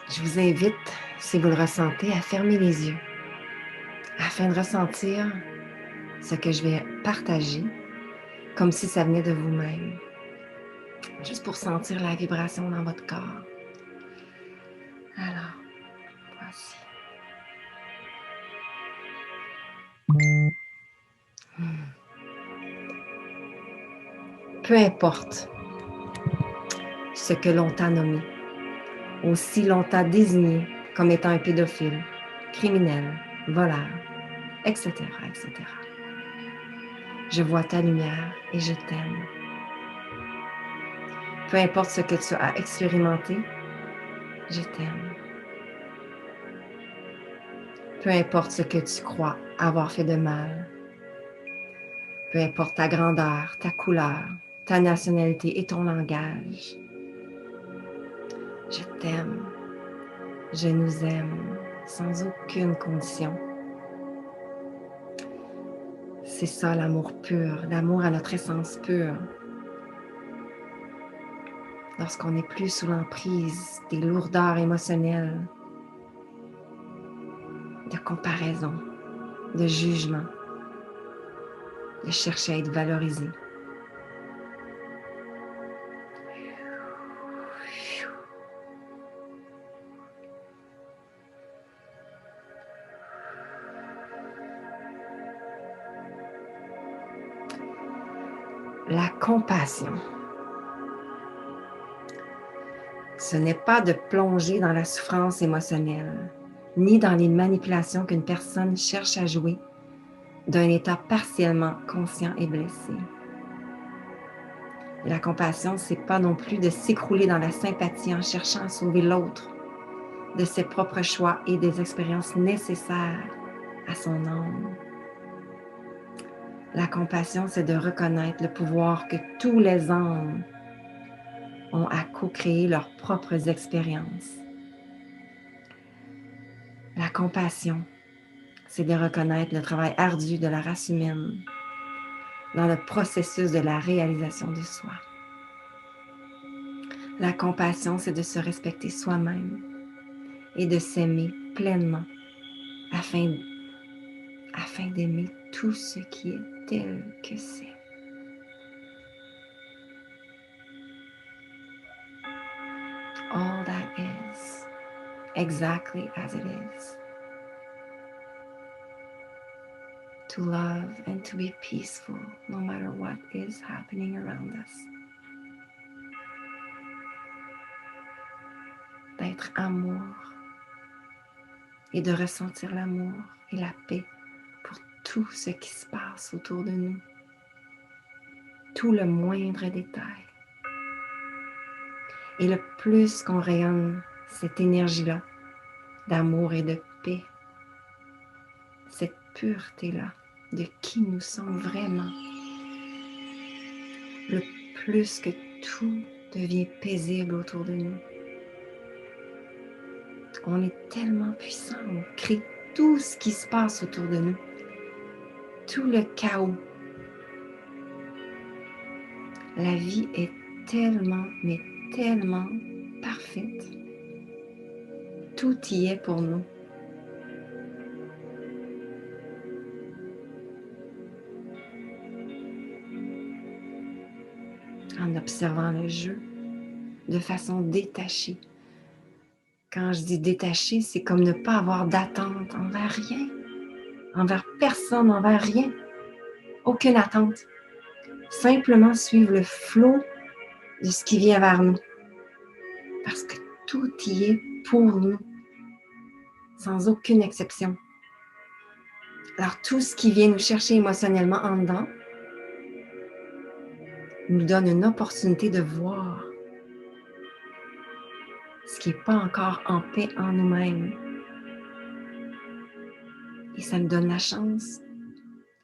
Je vous invite, si vous le ressentez, à fermer les yeux afin de ressentir ce que je vais partager comme si ça venait de vous-même, juste pour sentir la vibration dans votre corps. Alors, voici. Peu importe ce que l'on t'a nommé, aussi l'on t'a désigné comme étant un pédophile, criminel, voleur, etc., etc. Je vois ta lumière et je t'aime. Peu importe ce que tu as expérimenté, je t'aime. Peu importe ce que tu crois avoir fait de mal, peu importe ta grandeur, ta couleur, ta nationalité et ton langage, je t'aime. Je nous aime sans aucune condition. C'est ça l'amour pur, l'amour à notre essence pure. Lorsqu'on n'est plus sous l'emprise des lourdeurs émotionnelles, de comparaison, de jugement, de chercher à être valorisé. La compassion. Ce n'est pas de plonger dans la souffrance émotionnelle, ni dans les manipulations qu'une personne cherche à jouer d'un état partiellement conscient et blessé. La compassion, c'est pas non plus de s'écrouler dans la sympathie en cherchant à sauver l'autre de ses propres choix et des expériences nécessaires à son âme. La compassion, c'est de reconnaître le pouvoir que tous les âmes ont à co-créer leurs propres expériences. La compassion, c'est de reconnaître le travail ardu de la race humaine dans le processus de la réalisation de soi. La compassion, c'est de se respecter soi-même et de s'aimer pleinement afin d'aimer tout ce qui est tel que c'est. All that is, exactly as it is. To love and to be peaceful no matter what is happening around us. D'être amour et de ressentir l'amour et la paix pour tout ce qui se passe autour de nous. Tout le moindre détail. Et le plus qu'on rayonne cette énergie-là d'amour et de paix, cette pureté-là de qui nous sommes vraiment, le plus que tout devient paisible autour de nous. On est tellement puissant, on crée tout ce qui se passe autour de nous, tout le chaos. La vie est tellement, mais tellement parfaite. Tout y est pour nous. En observant le jeu de façon détachée. Quand je dis détaché, c'est comme ne pas avoir d'attente envers rien, envers personne, envers rien. Aucune attente. Simplement suivre le flot de ce qui vient vers nous. Parce que tout y est pour nous, sans aucune exception. Alors tout ce qui vient nous chercher émotionnellement en dedans nous donne une opportunité de voir ce qui n'est pas encore en paix en nous-mêmes. Et ça nous donne la chance,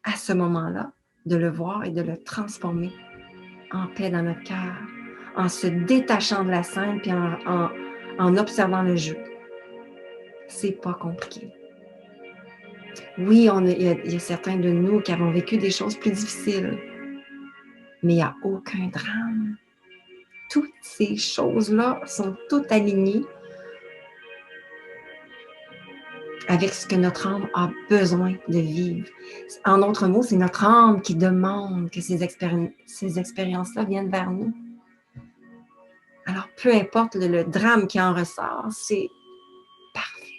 à ce moment-là, de le voir et de le transformer en paix dans notre cœur, en se détachant de la scène puis en observant le jeu. C'est pas compliqué. Oui, il y a certains de nous qui avons vécu des choses plus difficiles, mais il n'y a aucun drame. Toutes ces choses-là sont toutes alignées avec ce que notre âme a besoin de vivre. En d'autres mots, c'est notre âme qui demande que ces expériences-là viennent vers nous. Alors, peu importe le drame qui en ressort, c'est parfait.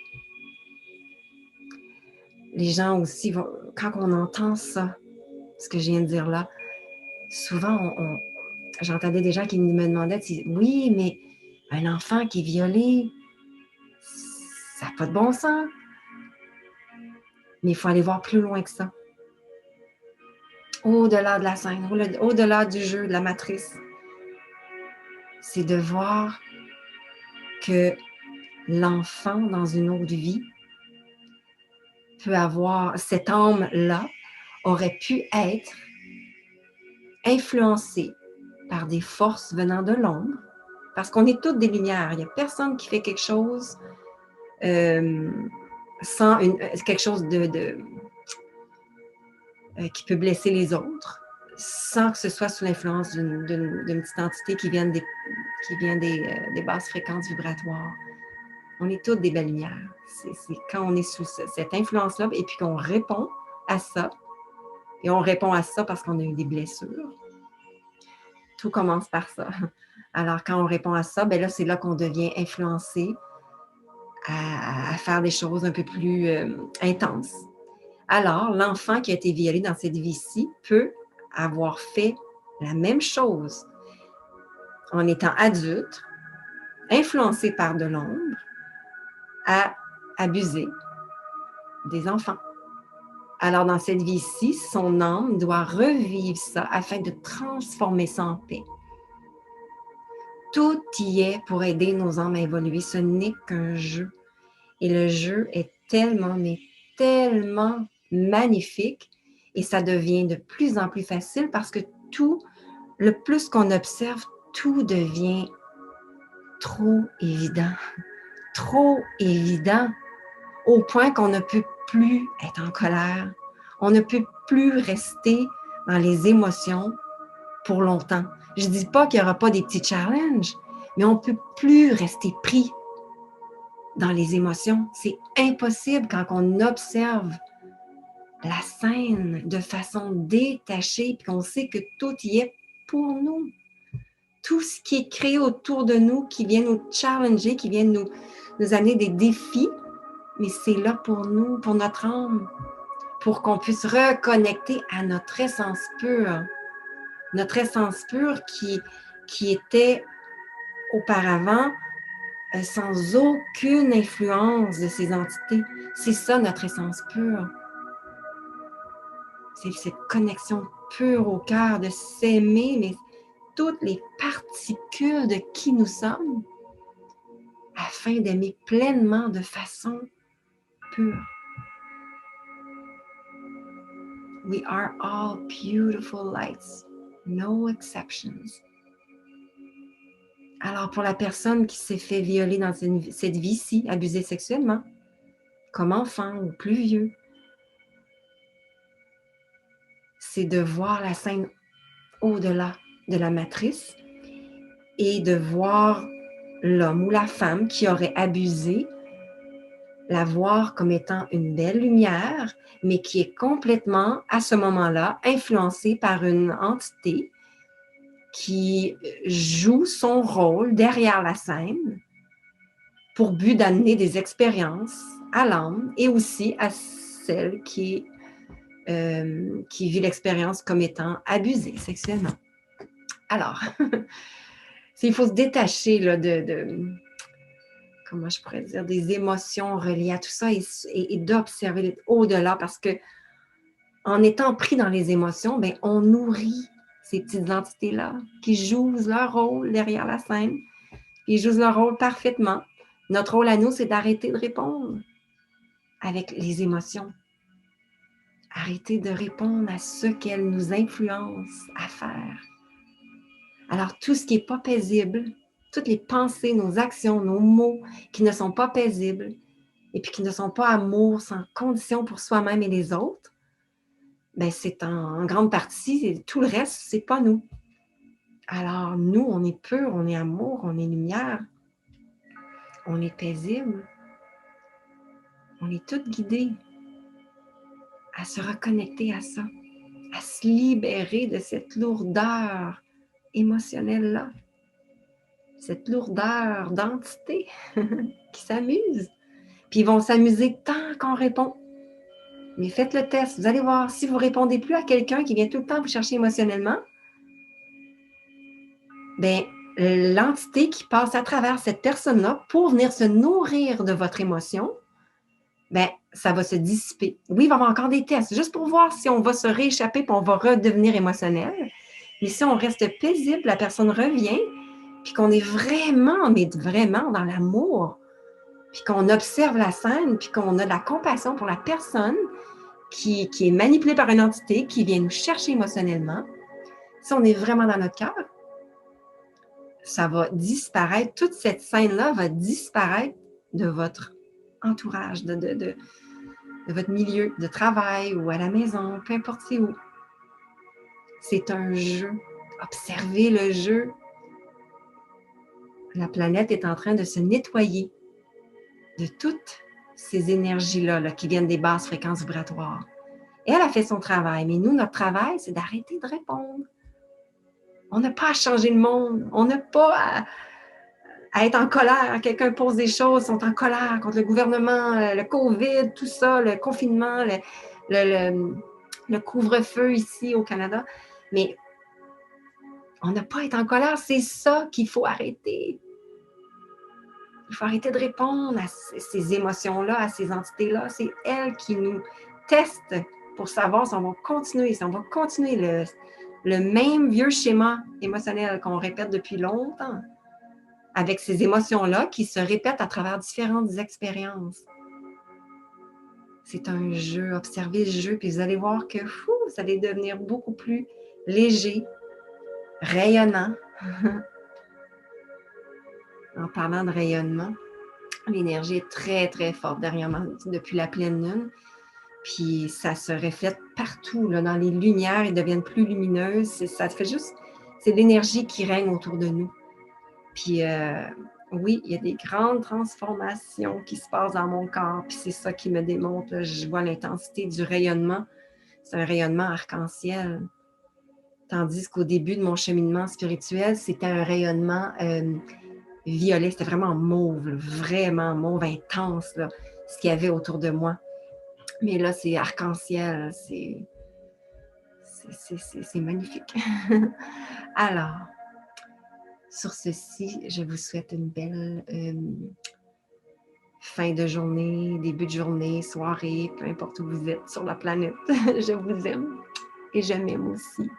Les gens aussi, quand on entend ça, ce que je viens de dire là, souvent, j'entendais des gens qui me demandaient, oui, mais un enfant qui est violé, ça n'a pas de bon sens. Mais il faut aller voir plus loin que ça. Au-delà de la scène, au-delà du jeu, de la matrice. C'est de voir que l'enfant, dans une autre vie, peut avoir, cette âme-là, aurait pu être influencée par des forces venant de l'ombre, parce qu'on est toutes des lumières. Il n'y a personne qui fait quelque chose sans quelque chose qui peut blesser les autres, sans que ce soit sous l'influence d'une petite entité qui vient des basses fréquences vibratoires. On est toutes des belles lumières. C'est quand on est sous cette influence-là et puis qu'on répond à ça, et on répond à ça parce qu'on a eu des blessures. Tout commence par ça. Alors, quand on répond à ça, ben là, c'est là qu'on devient influencé à faire des choses un peu plus intenses. Alors, l'enfant qui a été violé dans cette vie-ci peut avoir fait la même chose en étant adulte, influencé par de l'ombre, à abuser des enfants. Alors, dans cette vie-ci, son âme doit revivre ça afin de transformer ça en paix. Tout y est pour aider nos âmes à évoluer. Ce n'est qu'un jeu. Et le jeu est tellement, mais tellement magnifique et ça devient de plus en plus facile parce que le plus qu'on observe, tout devient trop évident. Trop évident au point qu'on ne peut plus être en colère. On ne peut plus rester dans les émotions pour longtemps. Je ne dis pas qu'il n'y aura pas des petits challenges, mais on ne peut plus rester pris dans les émotions. C'est impossible quand on observe la scène de façon détachée et qu'on sait que tout y est pour nous. Tout ce qui est créé autour de nous, qui vient nous challenger, qui vient nous amener des défis, mais c'est là pour nous, pour notre âme, pour qu'on puisse reconnecter à notre essence pure. Notre essence pure qui était auparavant sans aucune influence de ces entités. C'est ça notre essence pure. C'est cette connexion pure au cœur, de s'aimer, mais toutes les particules de qui nous sommes, afin d'aimer pleinement de façon pure. We are all beautiful lights, no exceptions. Alors, pour la personne qui s'est fait violer dans cette vie-ci, abusée sexuellement, comme enfant ou plus vieux, c'est de voir la scène au-delà de la matrice et de voir l'homme ou la femme qui aurait abusé, la voir comme étant une belle lumière, mais qui est complètement, à ce moment-là, influencée par une entité qui joue son rôle derrière la scène pour but d'amener des expériences à l'âme et aussi à celle qui vit l'expérience comme étant abusée sexuellement. Alors, il faut se détacher là, comment je pourrais dire, des émotions reliées à tout ça et d'observer au-delà parce que en étant pris dans les émotions, ben, on nourrit ces petites entités-là qui jouent leur rôle derrière la scène. Ils jouent leur rôle parfaitement. Notre rôle à nous, c'est d'arrêter de répondre avec les émotions. Arrêter de répondre à ce qu'elles nous influencent à faire. Alors, tout ce qui n'est pas paisible, toutes les pensées, nos actions, nos mots qui ne sont pas paisibles et puis qui ne sont pas amour, sans condition pour soi-même et les autres, ben c'est en grande partie, tout le reste, c'est pas nous. Alors, nous, on est pur, on est amour, on est lumière, on est paisible, On est toutes guidées à se reconnecter à ça, à se libérer de cette lourdeur émotionnelle-là, cette lourdeur d'entité qui s'amuse. Puis ils vont s'amuser tant qu'on répond. Mais faites le test, vous allez voir, si vous ne répondez plus à quelqu'un qui vient tout le temps vous chercher émotionnellement, bien, l'entité qui passe à travers cette personne-là pour venir se nourrir de votre émotion, bien, ça va se dissiper. Oui, il va y avoir encore des tests, juste pour voir si on va se rééchapper et on va redevenir émotionnel. Mais si on reste paisible, la personne revient, puis qu'on est vraiment, mais vraiment dans l'amour, puis qu'on observe la scène, puis qu'on a de la compassion pour la personne qui est manipulée par une entité, qui vient nous chercher émotionnellement, si on est vraiment dans notre cœur, ça va disparaître, toute cette scène-là va disparaître de votre entourage, de votre milieu de travail ou à la maison, peu importe c'est où. C'est un jeu. Observez le jeu. La planète est en train de se nettoyer de toutes ces énergies-là là, qui viennent des basses fréquences vibratoires. Et elle a fait son travail, mais nous, notre travail, c'est d'arrêter de répondre. On n'a pas à changer le monde. On n'a pas à être en colère. Quelqu'un pose des choses, ils sont en colère contre le gouvernement, le COVID, tout ça, le confinement, le couvre-feu ici au Canada. Mais on n'a pas à être en colère. C'est ça qu'il faut arrêter. Il faut arrêter de répondre à ces émotions-là, à ces entités-là. C'est elles qui nous testent pour savoir si on va continuer, le même vieux schéma émotionnel qu'on répète depuis longtemps, avec ces émotions-là qui se répètent à travers différentes expériences. C'est un jeu. Observez le jeu, puis vous allez voir que vous allez devenir beaucoup plus léger, rayonnant. En parlant de rayonnement, l'énergie est très, très forte derrière moi depuis la pleine lune. Puis ça se reflète partout, là, dans les lumières, ils deviennent plus lumineuses. Ça fait juste, c'est l'énergie qui règne autour de nous. Puis oui, il y a des grandes transformations qui se passent dans mon corps. Puis c'est ça qui me démontre, là, je vois l'intensité du rayonnement. C'est un rayonnement arc-en-ciel. Tandis qu'au début de mon cheminement spirituel, c'était un rayonnement violet. C'était vraiment mauve, là, vraiment mauve, intense, là, ce qu'il y avait autour de moi. Mais là, c'est arc-en-ciel, c'est magnifique. Alors, sur ceci, je vous souhaite une belle fin de journée, début de journée, soirée, peu importe où vous êtes sur la planète. Je vous aime et je m'aime aussi.